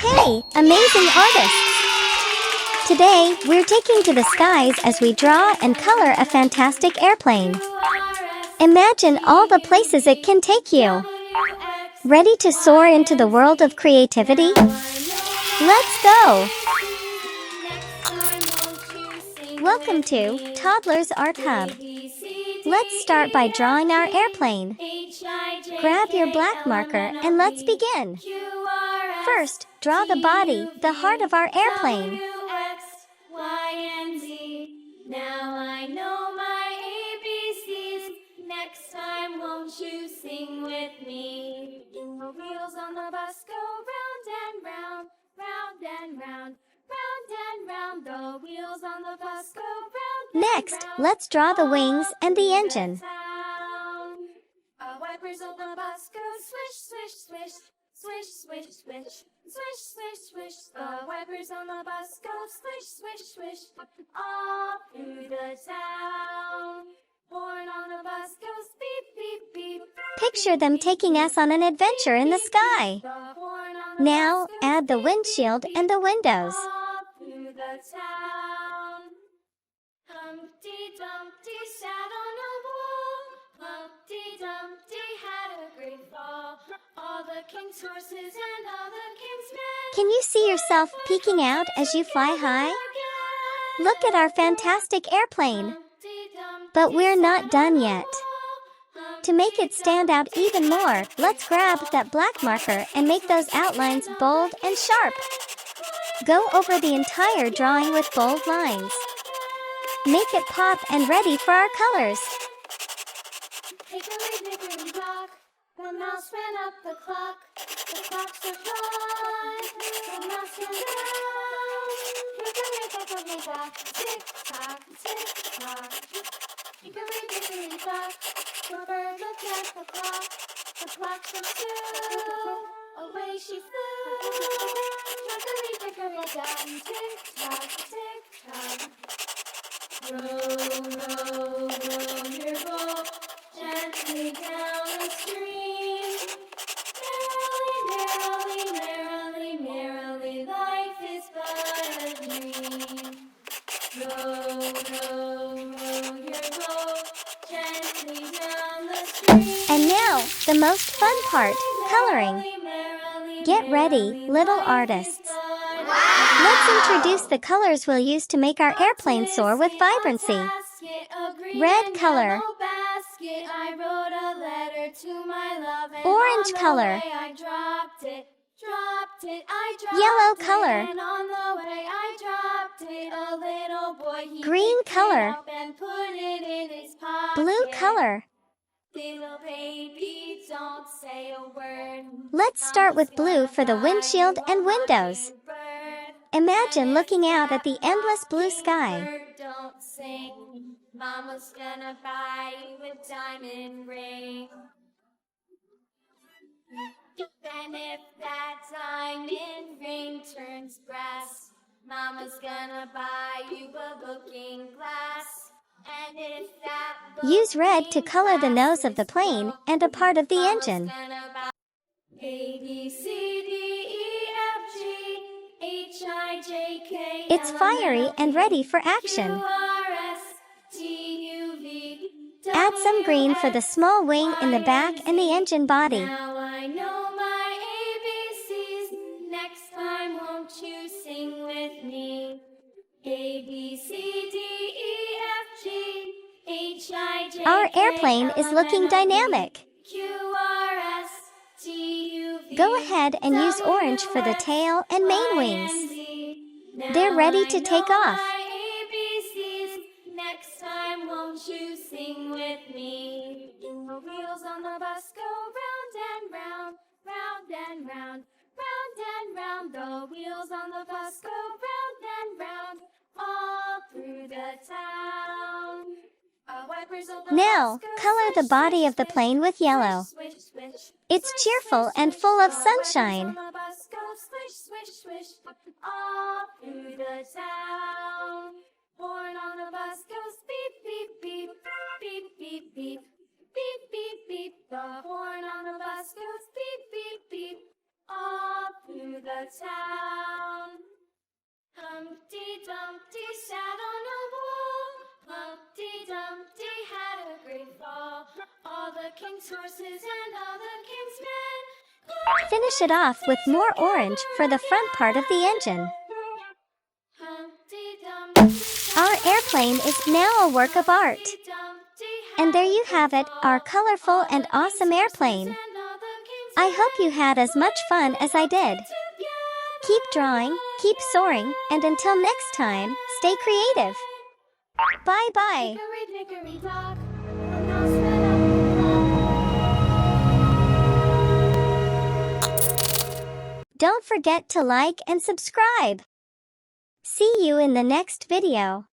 Hey, amazing artists! Today, we're taking to the skies as we draw and color a fantastic airplane. Imagine all the places it can take you. Ready to soar into the world of creativity? Let's go! Welcome to Toddlers Art Hub. Let's start by drawing our airplane. Grab your black marker and let's begin. First, draw the body, the heart of our airplane. Now I know my ABCs. Next time, won't you sing with me? The wheels on the bus go round and round, round and round, round and round. The wheels on the bus go round. Next, let's draw the wings and the engine. Wipers on the bus go swish, swish, swish, swish, swish, swish, swish, swish, swish. The wipers on the bus go swish, swish, swish, all through the town. Horn on the bus goes beep, beep, beep. Picture them taking us on an adventure in the sky. Now, add the windshield and the windows. All through the town. Humpty Dumpty sat on a wall. Humpty Dumpty had a great fall. All the king's horses and all the king's men. Can you see yourself peeking out as you fly high? Look at our fantastic airplane. But we're not done yet. To make it stand out even more, let's grab that black marker and make those outlines bold and sharp. Go over the entire drawing with bold lines. Make it pop and ready for our colors. Hickory-dickory-dock, the mouse ran up the clock. The clock struck five, the mouse ran down. Hickory-dickory-dock, tick-tock, tick-tock. Hickory-dickory-dock, the bird looked at the clock. The clock struck two, away she flew. Hickory-dickory-dock, tick-tock, tick-tock. Row, row, row your boat gently down the stream. Merrily, merrily, merrily, merrily, life is but a dream. Row, row, row your boat gently down the stream. And now, the most fun part, coloring. Get ready, little artists. Let's introduce the colors we'll use to make our airplane soar with vibrancy. Red color. Orange color. Yellow color. Green color. Blue color. Little baby, don't say a word. Let's start with blue for the windshield and windows. Imagine looking out at the endless blue sky. Bird, don't sing. Mama's gonna buy you a diamond ring. And if that diamond ring turns brass, Mama's gonna buy you a looking glass. And if that Use red to color the nose of the plane and a part of the engine. A, B, C, D, E, F, G, H, I, J, K, It's fiery and ready for action. Q, R, S, T, U, V, Add some green for the small wing in the back and the engine body. Now I know my ABCs. Next time, won't you sing with me? A, B, C, D, E, F, G, H, I, J, Our K, airplane L, is M, looking N, O, P, dynamic. Q, R, S, T, U, V, Go ahead and use orange for the tail and main wings. They're ready to take off. Next time, won't you sing with me? The wheels on the bus go round and round, round and round, round and round. The wheels on the bus go round and round, all through the town. Now, color the body of the plane with yellow. It's cheerful and full of sunshine. All through the town. Horn on the bus goes beep, beep, beep, beep, beep, beep, beep, beep, beep. The horn on the bus goes beep, beep, beep. all through the town. Humpty Dumpty sat on a wall. Humpty Dumpty had a great fall. All the king's horses and all the king's men. Finish it off with more orange for the front part of the engine. Humpty Dumpty Our airplane is now a work of art. And there you have it, our colorful and awesome airplane. I hope you had as much fun as I did. Keep drawing, keep soaring, and until next time, stay creative. Bye-bye. Hickory dickory dock. Don't forget to like and subscribe. See you in the next video.